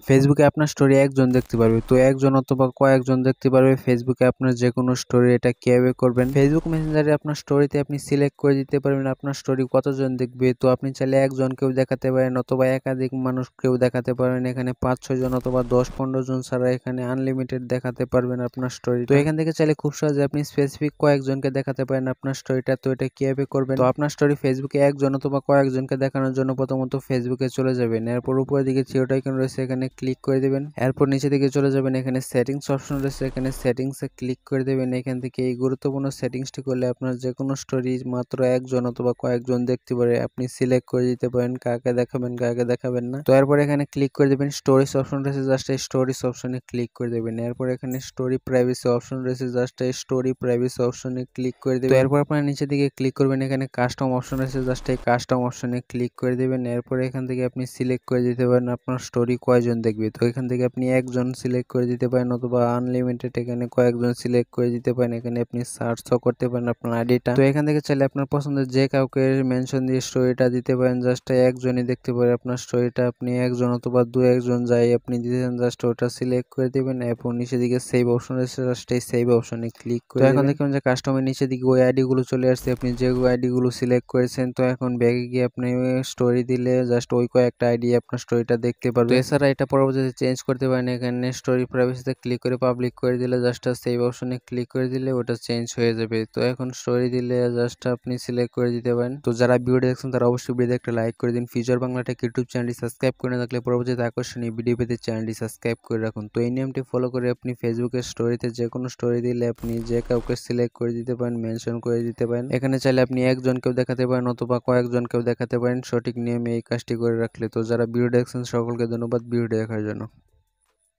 ফেসবুকে আপনার স্টোরি একজন দেখতে পারবে, তো একজন অথবা কয়েকজন দেখতে পারবে ফেসবুকে আপনার যে কোনো স্টোরি। এটা কিভাবে করবেন, ফেসবুক মেসেঞ্জারে আপনার স্টোরিতে আপনি সিলেক্ট করে দিতে পারবেন আপনার স্টোরি কতজন দেখবে। তো আপনি চাইলে একজনকেও দেখাতে পারেন অথবা একাধিক মানুষকেও দেখাতে পারবেন। এখানে 5-6 জন অথবা 10-15 জন ছাড়া এখানে আনলিমিটেড দেখাতে পারবেন আপনার স্টোরি। তো এখান থেকে চাইলে খুব সহজে আপনি স্পেসিফিক কয়েকজনকে দেখাতে পারেন আপনার স্টোরিটা। তো এটা কিভাবে করবেন, তো আপনার স্টোরি ফেসবুকে একজন অথবা কয়েকজনকে দেখানোর জন্য প্রথমত ফেসবুকে চলে যাবেন, এরপর উপরের দিকে থ্রি ডট আইকন রয়েছে এখানে ক্লিক করে দেবেন। এরপর নিচে দিকে চলে যাবেন, এখানে সেটিংস অপশন রয়েছে এখানে সেটিংসে ক্লিক করে দেবেন। এখান থেকে এই গুরুত্বপূর্ণ সেটিংসটি করলে আপনার যে কোনো স্টোরি মাত্র একজন অথবা কয়েকজন দেখতে পারে। আপনি সিলেক্ট করে দিতে পারেন কাকে দেখাবেন কাকে দেখাবেন না। তো এরপর এখানে ক্লিক করে দেবেন, স্টোরিজ অপশন রয়েছে জাস্ট এই স্টোরিজ অপশনে ক্লিক করে দেবেন। এরপর এখানে স্টোরি প্রাইভেসি অপশন রয়েছে জাস্ট এই স্টোরি প্রাইভেসি অপশনে ক্লিক করে দেবেন। তো এরপর আপনার নিচে দিকে ক্লিক করবেন, এখানে কাস্টম অপশন রয়েছে জাস্ট এই কাস্টম অপশনে ক্লিক করে দেবেন। এরপর এখান থেকে আপনি সিলেক্ট করে দিতে পারেন আপনার স্টোরি কয়জন দেখবে। তো এখান থেকে আপনি একজন সিলেক্ট করে দিতে পারেন অথবা আনলিমিটেড এখানে কয়েকজন সিলেক্ট করে দিতে পারেন। এখানে আপনি সার্চও করতে পারেন আপনার আইডিটা। তো এখান থেকে চাইলে আপনার পছন্দের যে কাউকে মেনশন দিয়ে স্টোরিটা দিতে পারেন, জাস্ট একজনই দেখতে পারে আপনার স্টোরিটা। আপনি একজন অথবা দু একজন যাই আপনি দিতেছেন জাস্ট ওটা সিলেক্ট করে দিবেন। এরপর নিচে দিকে সেভ অপশন রয়েছে জাস্ট এই সেভ অপশনে ক্লিক করে। তো এখন দেখবেন যে কাস্টমের নিচে দিকে ওই আইডি গুলো চলে আসছে, আপনি যে আইডি গুলো সিলেক্ট করেছেন। তো এখন ব্যাগে গিয়ে আপনি স্টোরি দিলে জাস্ট ওই কয়েকটা আইডি আপনার স্টোরিটা দেখতে পারবে। এছাড়া এটা পরবর্তীতে চেঞ্জ করতে পারেন, এখানে স্টোরি প্রাইভেসিতে ক্লিক করে পাবলিক করে দিলে জাস্ট সেভ অপশনে ক্লিক করে দিলে ওটা চেঞ্জ হয়ে যাবে। তো এখন স্টোরি দিলে জাস্ট আপনি সিলেক্ট করে দিতে পারেন। তো যারা ভিডিও দেখছেন তারা অবশ্যই ভিডিওতে একটা লাইক করে দিন। ফিউচার বাংলা টেক ইউটিউব চ্যানেলটি সাবস্ক্রাইব করে না থাকলে পরবর্তীতে আকর্ষণীয় ভিডিও পেতে চ্যানেলটি সাবস্ক্রাইব করে রাখুন। তো এই নিয়মটি ফলো করে আপনি ফেসবুকের স্টোরিতে যে কোনো স্টোরি দিলে আপনি যে কাউকে সিলেক্ট করে দিতে পারেন, মেনশন করে দিতে পারেন। এখানে চাইলে আপনি একজনকেও দেখাতে পারেন অথবা কয়েকজনকেও দেখাতে পারেন সঠিক নিয়মে এই কাজটি করে রাখলে। তো যারা ভিডিও দেখছেন সকলকে ধন্যবাদ ভিডিও দেখার জন্য।